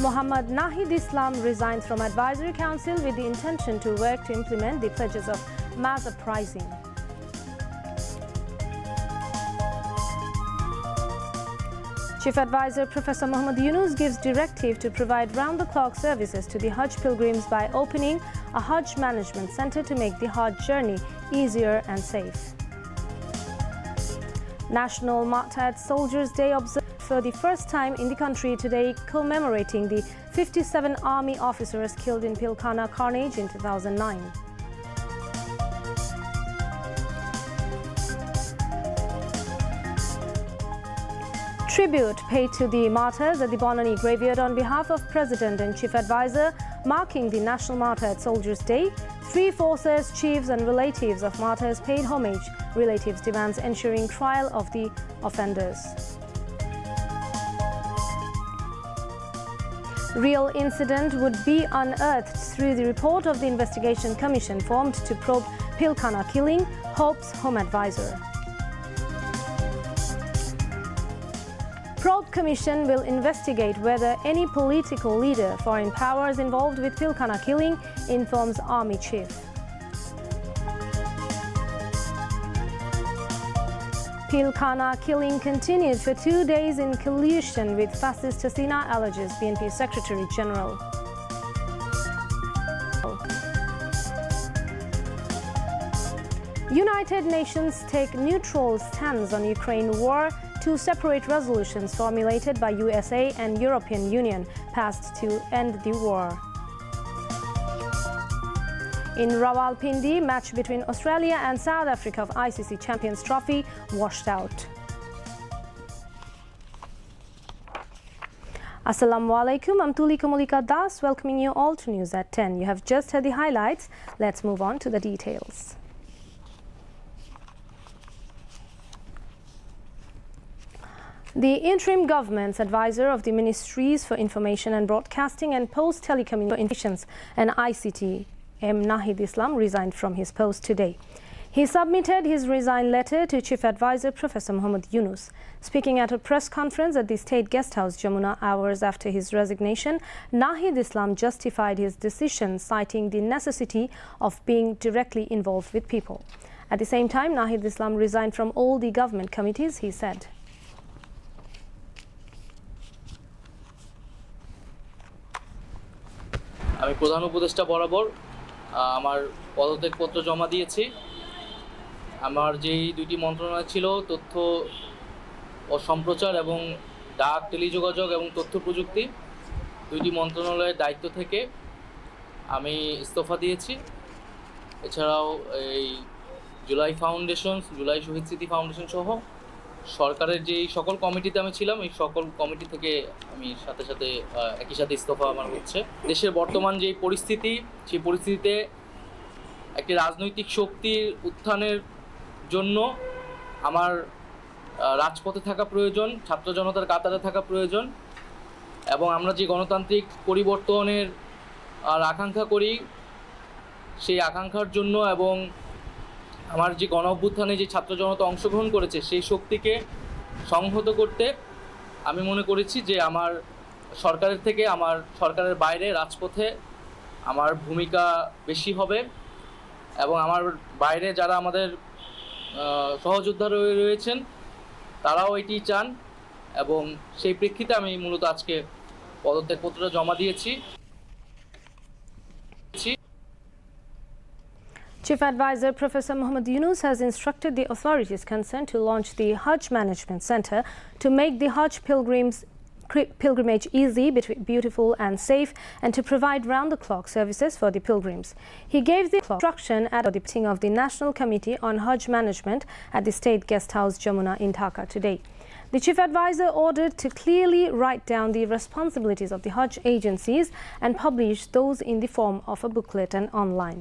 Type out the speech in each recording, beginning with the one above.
Mohammad Nahid Islam resigns from Advisory Council with the intention to work to implement the pledges of mass uprising. Chief Advisor Professor Muhammad Yunus gives directive to provide round-the-clock services to the Hajj pilgrims by opening a Hajj management center to make the Hajj journey easier and safe. National Martyred Soldiers Day observed for the first time in the country today, commemorating the 57 army officers killed in Pilkhana carnage in 2009. Tribute paid to the martyrs at the Bonani graveyard on behalf of President and Chief Advisor, marking the National Martyred Soldiers Day. Three forces, chiefs and relatives of martyrs paid homage. Relatives demands ensuring trial of the offenders. Real incident would be unearthed through the report of the investigation commission formed to probe Pilkhana killing, hopes Home Advisor. Probe Commission will investigate whether any political leader, foreign powers involved with Pilkhana killing, informs Army Chief. Pilkhana killing continued for 2 days in collusion with fascist Hasina, alleges BNP Secretary General. United Nations take neutral stance on Ukraine war. Two separate resolutions formulated by USA and European Union passed to end the war. In Rawalpindi, match between Australia and South Africa of ICC Champions Trophy washed out. Assalamu alaikum, I'm Tulika Mulika Das, welcoming you all to News at 10. You have just heard the highlights. Let's move on to the details. The interim government's advisor of the Ministries for Information and Broadcasting and Post Telecommunications and ICT, M. Nahid Islam, resigned from his post today. He submitted his resign letter to Chief Advisor Professor Muhammad Yunus. Speaking at a press conference at the State Guest House, Jamuna, hours after his resignation, Nahid Islam justified his decision, citing the necessity of being directly involved with people. At the same time, Nahid Islam resigned from all the government committees, he said. আমি প্রধান উপদেষ্টা বরাবর আমার পদত্যাগপত্র জমা দিয়েছি। আমার যেই দুটি মন্ত্রণালয় ছিল, তথ্য ও সম্প্রচার এবং ডাক, টেলিযোগাযোগ এবং তথ্য প্রযুক্তি, দুইটি মন্ত্রণালয়ের দায়িত্ব থেকে আমি ইস্তফা দিয়েছি। এছাড়াও এই জুলাই ফাউন্ডেশন, জুলাই শহীদ স্মৃতি ফাউন্ডেশন সহ সরকারের যেই সকল কমিটিতে আমি ছিলাম, এই সকল কমিটি থেকে আমি সাথে সাথে একই সাথে ইস্তফা আমার হচ্ছে। দেশের বর্তমান যেই পরিস্থিতি, সেই পরিস্থিতিতে একটি রাজনৈতিক শক্তির উত্থানের জন্য আমার রাজপথে থাকা প্রয়োজন, ছাত্র জনতার কাতারে থাকা প্রয়োজন এবং আমরা যে গণতান্ত্রিক পরিবর্তনের আকাঙ্ক্ষা করি, সেই আকাঙ্ক্ষার জন্য এবং আমার যে গণ অভ্যুত্থানে যে ছাত্র জনতা অংশগ্রহণ করেছে, সেই শক্তিকে সংহত করতে আমি মনে করেছি যে আমার সরকারের থেকে আমার সরকারের বাইরে রাজপথে আমার ভূমিকা বেশি হবে এবং আমার বাইরে যারা আমাদের সহযোদ্ধা রয়েছেন তারাও এটি চান এবং সেই প্রেক্ষিতে আমি মূলত আজকে পদত্যাগপত্রটা জমা দিয়েছি। Chief Advisor Professor Muhammad Yunus has instructed the authorities concerned to launch the Hajj Management Center to make the Hajj pilgrimage easy, beautiful and safe, and to provide round-the-clock services for the pilgrims. He gave the instruction at the meeting of the National Committee on Hajj Management at the State Guest House, Jamuna in Dhaka today. The Chief Advisor ordered to clearly write down the responsibilities of the Hajj agencies and publish those in the form of a booklet and online,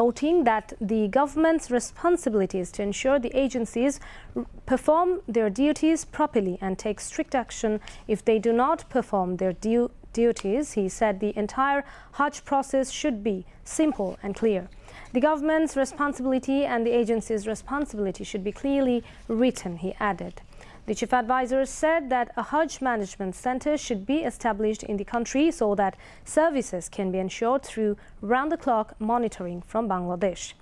noting that the government's responsibility is to ensure the agencies perform their duties properly and take strict action if they do not perform their duties. He said the entire Hajj process should be simple and clear. The government's responsibility and the agency's responsibility should be clearly written, he added. The chief advisor said that a Hajj management center should be established in the country so that services can be ensured through round-the-clock monitoring from Bangladesh.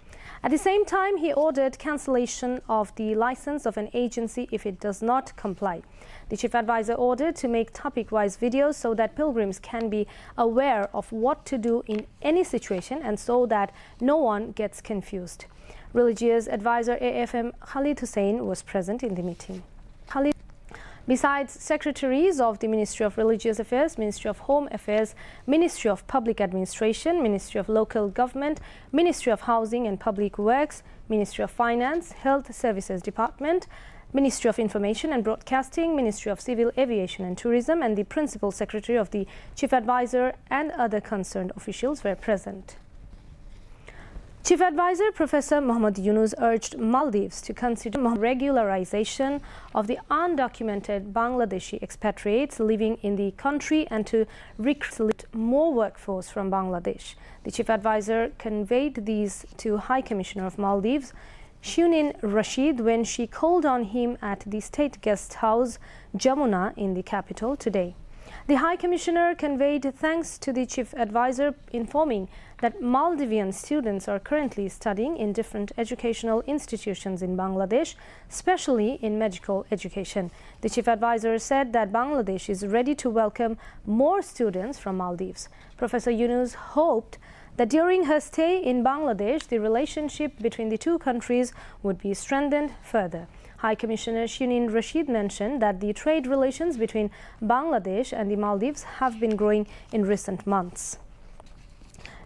At the same time, he ordered cancellation of the license of an agency if it does not comply. The chief advisor ordered to make topic-wise videos so that pilgrims can be aware of what to do in any situation and so that no one gets confused. Religious advisor AFM Khalid Hussain was present in the meeting. Besides secretaries of the Ministry of Religious Affairs, Ministry of Home Affairs, Ministry of Public Administration, Ministry of Local Government, Ministry of Housing and Public Works, Ministry of Finance, Health Services Department, Ministry of Information and Broadcasting, Ministry of Civil Aviation and Tourism, and the Principal Secretary of the Chief Advisor and other concerned officials were present. Chief Advisor Professor Mohammad Yunus urged Maldives to consider regularization of the undocumented Bangladeshi expatriates living in the country and to recruit more workforce from Bangladesh. The Chief Advisor conveyed these to High Commissioner of Maldives, Shunin Rashid, when she called on him at the State Guest House, Jamuna, in the capital today. The High Commissioner conveyed thanks to the Chief Advisor, informing that Maldivian students are currently studying in different educational institutions in Bangladesh, especially in medical education. The Chief Advisor said that Bangladesh is ready to welcome more students from Maldives. Professor Yunus hoped that during her stay in Bangladesh, the relationship between the two countries would be strengthened further. High Commissioner Shunin Rashid mentioned that the trade relations between Bangladesh and the Maldives have been growing in recent months.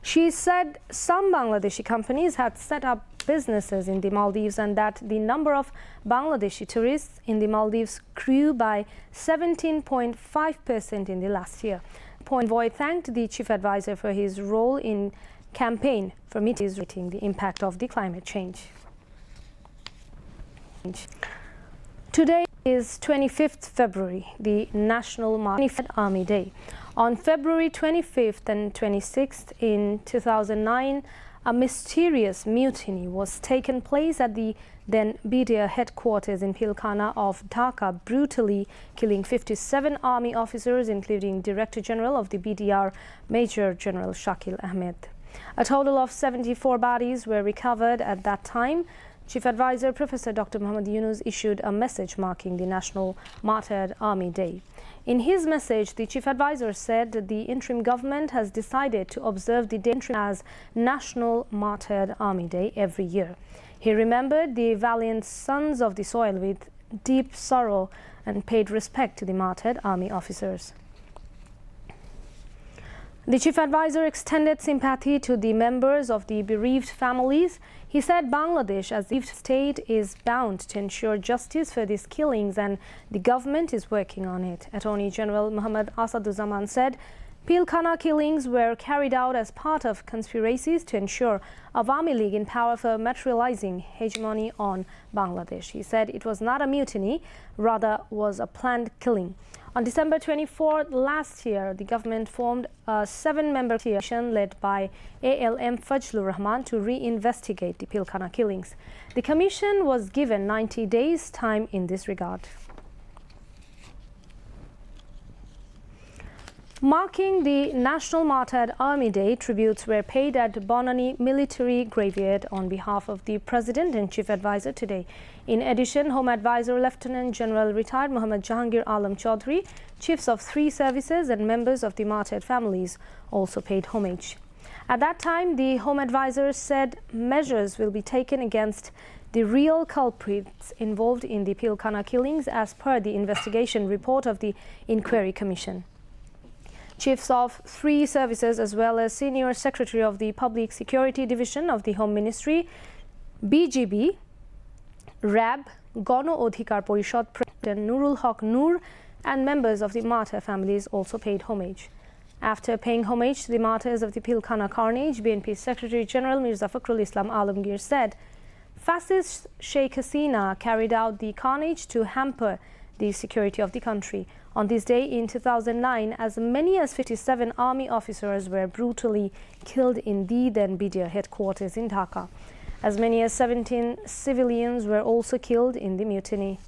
She said some Bangladeshi companies had set up businesses in the Maldives and that the number of Bangladeshi tourists in the Maldives grew by 17.5% in the last year. Envoy thanked the Chief Advisor for his role in campaign for mitigating the impact of the climate change. Today is 25th February, the National Army Day. On February 25th and 26th in 2009, a mysterious mutiny was taken place at the then BDR headquarters in Pilkhana of Dhaka, brutally killing 57 army officers, including Director General of the BDR, Major General Shakil Ahmed. A total of 74 bodies were recovered at that time. Chief Advisor Professor Dr. Mohammad Yunus issued a message marking the National Martyred Army Day. In his message, the Chief Advisor said that the interim government has decided to observe the day as National Martyred Army Day every year. He remembered the valiant sons of the soil with deep sorrow and paid respect to the martyred army officers. The Chief Advisor extended sympathy to the members of the bereaved families. He said Bangladesh, as the state, is bound to ensure justice for these killings and the government is working on it. Attorney General Muhammad Asaduzzaman said Pilkhana killings were carried out as part of conspiracies to ensure Awami League in power for materializing hegemony on Bangladesh. He said it was not a mutiny, rather was a planned killing. On December 24th last year, the government formed a 7-member commission led by ALM Fajlur Rahman to reinvestigate the Pilkhana killings. The commission was given 90 days' time in this regard. Marking the National Martyred Army Day, tributes were paid at Bonani Military Graveyard on behalf of the President and Chief Advisor today. In addition, Home Advisor Lieutenant General Retired Muhammad Jahangir Alam Chaudhry, chiefs of 3 services and members of the martyred families also paid homage. At that time, the Home Advisor said measures will be taken against the real culprits involved in the Pilkhana killings as per the investigation report of the Inquiry Commission. Chiefs of 3 services as well as Senior Secretary of the Public Security Division of the Home Ministry, BGB, RAB, Gono Odhikar Porishad President Nurul Haq Nur and members of the martyr families also paid homage. After paying homage to the martyrs of the Pilkhana carnage, BNP Secretary General Mirza Fakhrul Islam Alamgir said, Fascist Sheikh Hasina carried out the carnage to hamper the security of the country. On this day in 2009, as many as 57 army officers were brutally killed in the then BDR headquarters in Dhaka. As many as 17 civilians were also killed in the mutiny.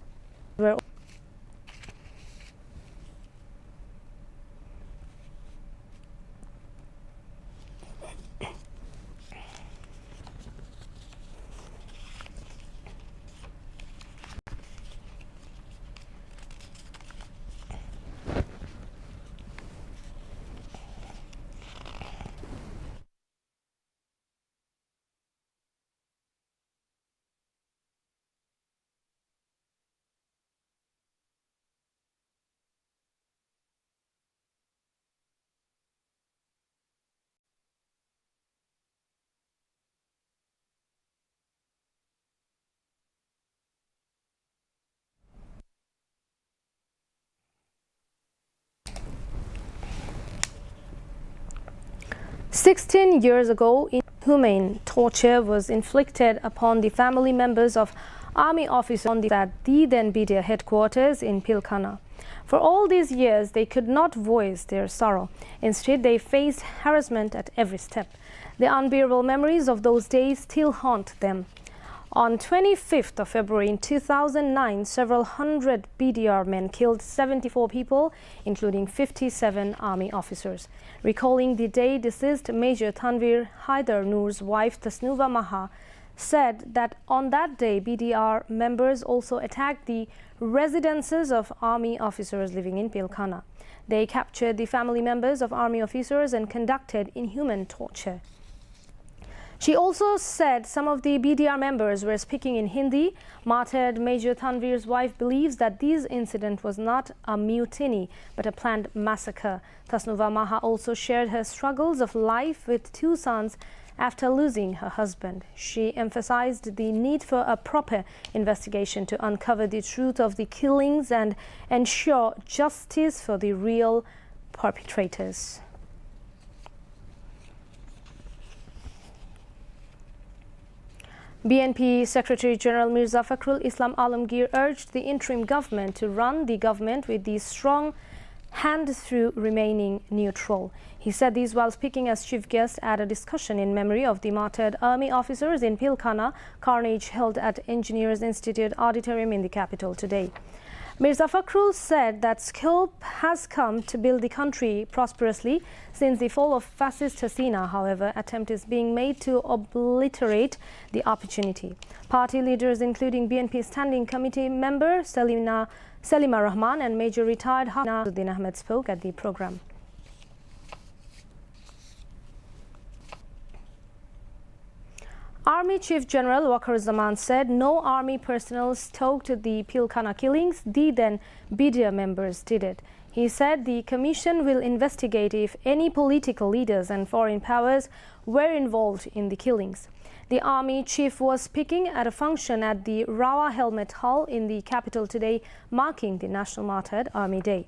16 years ago, inhumane torture was inflicted upon the family members of army officers at the then BTV headquarters in Pilkhana. For all these years, they could not voice their sorrow. Instead, they faced harassment at every step. The unbearable memories of those days still haunt them. On 25th of February in 2009, several hundred BDR men killed 74 people, including 57 army officers. Recalling the day, deceased Major Tanvir Haidar Noor's wife Tasnuva Maha said that on that day, BDR members also attacked the residences of army officers living in Pilkhana. They captured the family members of army officers and conducted inhuman torture. She also said some of the BDR members were speaking in Hindi. Martyred Major Tanvir's wife believes that this incident was not a mutiny but a planned massacre. Tasnuva Maha also shared her struggles of life with two sons after losing her husband. She emphasized the need for a proper investigation to uncover the truth of the killings and ensure justice for the real perpetrators. BNP Secretary General Mirza Fakhrul Islam Alamgir urged the interim government to run the government with the strong hand through remaining neutral. He said this while speaking as chief guest at a discussion in memory of the martyred army officers in Pilkhana, carnage held at Engineers Institute Auditorium in the capital today. Mirza Fakhrul said that scope has come to build the country prosperously since the fall of fascist Hasina. However, attempt is being made to obliterate the opportunity. Party leaders, including BNP Standing Committee member Salima Rahman and Major retired Hafezuddin Ahmed, spoke at the program. Army Chief General Wakar said no army personnel stoked the Pilkhana killings. The then BDR members did it. He said the commission will investigate if any political leaders and foreign powers were involved in the killings. The army chief was speaking at a function at the Rawa Helmet Hall in the capital today, marking the National Martyred Army Day.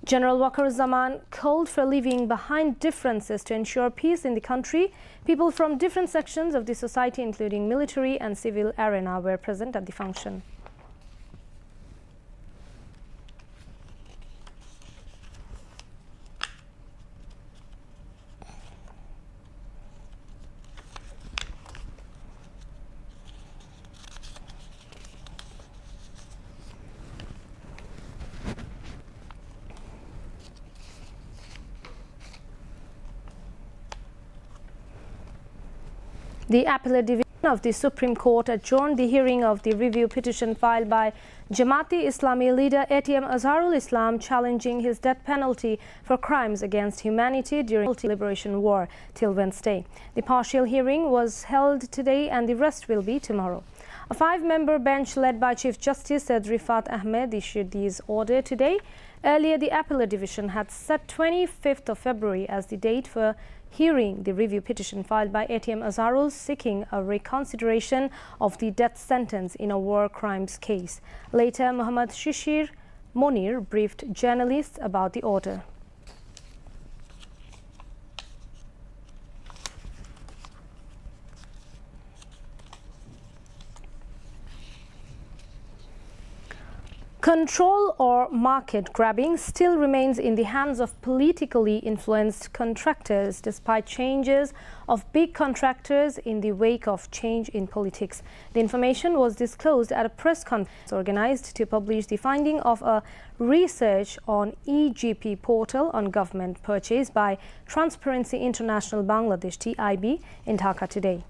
General Wakar called for leaving behind differences to ensure peace in the country. People from different sections of the society, including military and civil arena, were present at the function. The Appellate Division of the Supreme Court adjourned the hearing of the review petition filed by Jamaati Islami leader ATM Azharul Islam challenging his death penalty for crimes against humanity during the Liberation War till Wednesday. The partial hearing was held today and the rest will be tomorrow. A 5-member bench led by Chief Justice Said Rifat Ahmed issued this order today. Earlier, the Appellate Division had set 25th of February as the date for hearing the review petition filed by ATM Azharul seeking a reconsideration of the death sentence in a war crimes case. Later, Muhammad Shishir Monir briefed journalists about the order. Control or market grabbing still remains in the hands of politically influenced contractors despite changes of big contractors in the wake of change in politics. The information was disclosed at a press conference organized to publish the finding of a research on EGP portal on government purchase by Transparency International Bangladesh (TIB) in Dhaka today.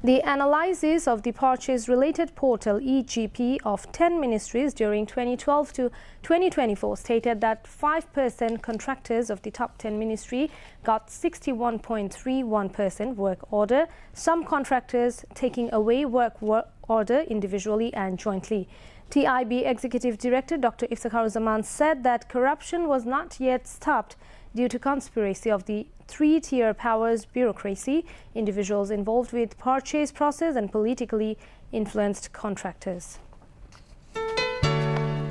The analysis of the purchase-related portal EGP of 10 ministries during 2012 to 2024 stated that 5% contractors of the top 10 ministry got 61.31% work order, some contractors taking away work order individually and jointly. TIB Executive Director Dr. Iftikharuzzman said that corruption was not yet stopped due to conspiracy of the three-tier powers bureaucracy, individuals involved with purchase process and politically influenced contractors.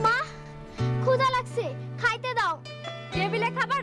Ma, ক্ষুধা লাগছে, খাইতে দাও। টেবিলে খাবার